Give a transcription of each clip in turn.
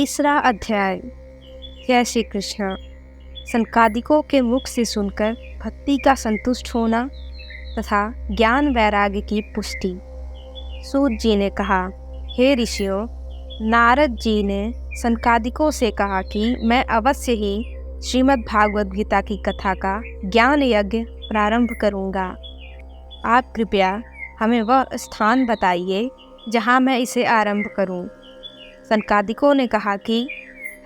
तीसरा अध्याय। जय श्री कृष्ण। सनकादिकों के मुख से सुनकर भक्ति का संतुष्ट होना तथा ज्ञान वैराग्य की पुष्टि। सूत जी ने कहा, हे ऋषियों, नारद जी ने सनकादिकों से कहा कि मैं अवश्य ही श्रीमद् भागवत गीता की कथा का ज्ञान यज्ञ प्रारंभ करूँगा। आप कृपया हमें वह स्थान बताइए जहाँ मैं इसे आरंभ करूँ। सनकादिकों ने कहा कि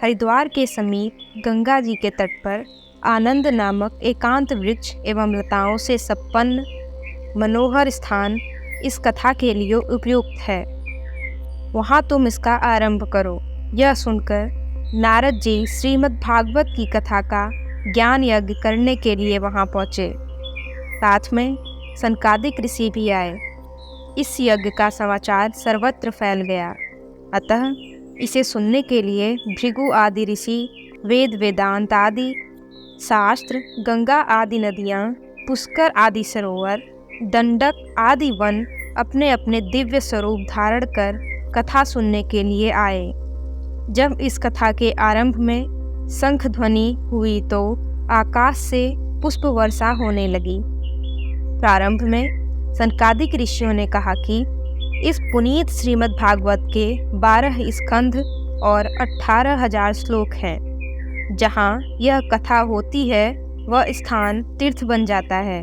हरिद्वार के समीप गंगा जी के तट पर आनंद नामक एकांत वृक्ष एवं लताओं से संपन्न मनोहर स्थान इस कथा के लिए उपयुक्त है। वहाँ तुम इसका आरंभ करो। यह सुनकर नारद जी श्रीमद् भागवत की कथा का ज्ञान यज्ञ करने के लिए वहाँ पहुँचे। साथ में सनकादिक ऋषि भी आए। इस यज्ञ का समाचार सर्वत्र फैल गया। अतः इसे सुनने के लिए भृगु आदि ऋषि, वेद वेदांत आदि शास्त्र, गंगा आदि नदियाँ, पुष्कर आदि सरोवर, दंडक आदि वन अपने अपने दिव्य स्वरूप धारण कर कथा सुनने के लिए आए। जब इस कथा के आरंभ में शंख ध्वनि हुई तो आकाश से पुष्प वर्षा होने लगी। प्रारंभ में सनकादिक ऋषियों ने कहा कि इस पुनीत श्रीमद् भागवत के 12 स्कंध और 18,000 श्लोक हैं। जहाँ यह कथा होती है वह स्थान तीर्थ बन जाता है।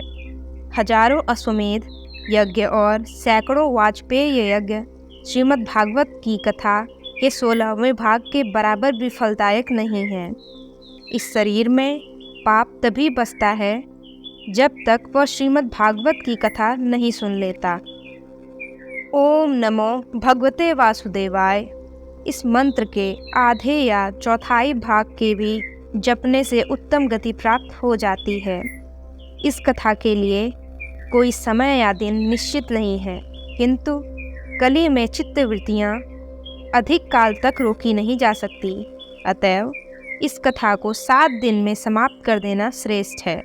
हजारों अश्वमेध यज्ञ और सैकड़ों वाजपेय यज्ञ श्रीमद् भागवत की कथा के 16वें भाग के बराबर भी फलदायक नहीं है। इस शरीर में पाप तभी बसता है जब तक वह श्रीमद् भागवत की कथा नहीं सुन लेता। ओम नमो भगवते वासुदेवाय इस मंत्र के आधे या चौथाई भाग के भी जपने से उत्तम गति प्राप्त हो जाती है। इस कथा के लिए कोई समय या दिन निश्चित नहीं है, किंतु कली में चित्तवृत्तियाँ अधिक काल तक रोकी नहीं जा सकती। अतएव इस कथा को 7 दिन में समाप्त कर देना श्रेष्ठ है।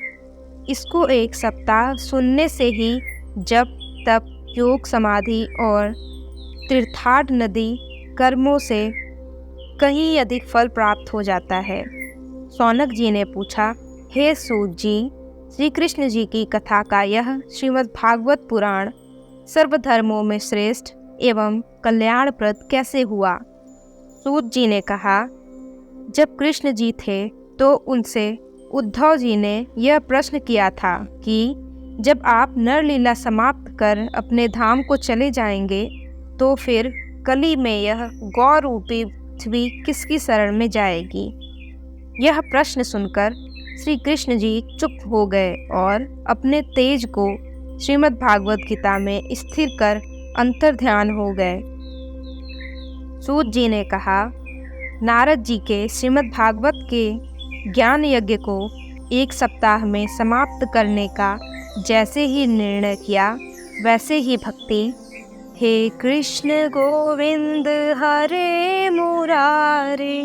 इसको 1 सप्ताह सुनने से ही जप, तप, योग, समाधि और तीर्थाटन नदी कर्मों से कहीं अधिक फल प्राप्त हो जाता है। शौनक जी ने पूछा, हे सूत जी, श्री कृष्ण जी की कथा का यह श्रीमद् भागवत पुराण सर्वधर्मों में श्रेष्ठ एवं कल्याणप्रद कैसे हुआ? सूत जी ने कहा, जब कृष्ण जी थे तो उनसे उद्धव जी ने यह प्रश्न किया था कि जब आप नरलीला समाप्त कर अपने धाम को चले जाएंगे तो फिर कली में यह गौ रूपी पृथ्वी किसकी शरण में जाएगी? यह प्रश्न सुनकर श्री कृष्ण जी चुप हो गए और अपने तेज को श्रीमद् भागवत गीता में स्थिर कर अंतर्ध्यान हो गए। सूत जी ने कहा, नारद जी के श्रीमद् भागवत के ज्ञान यज्ञ को 1 सप्ताह में समाप्त करने का जैसे ही निर्णय किया वैसे ही भक्ति, हे कृष्ण गोविंद हरे मुरारे,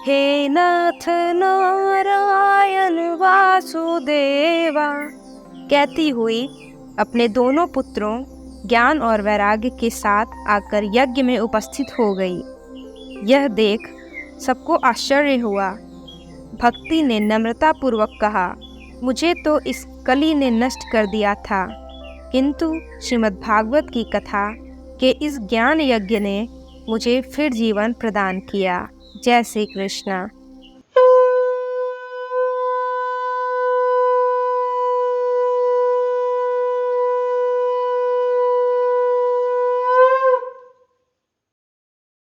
हे नाथ नारायण वासुदेवा कहती हुई अपने दोनों पुत्रों ज्ञान और वैराग्य के साथ आकर यज्ञ में उपस्थित हो गई। यह देख सबको आश्चर्य हुआ। भक्ति ने नम्रतापूर्वक कहा, मुझे तो इस कली ने नष्ट कर दिया था, किंतु श्रीमद् भागवत की कथा के इस ज्ञान यज्ञ ने मुझे फिर जीवन प्रदान किया। जय श्री कृष्ण।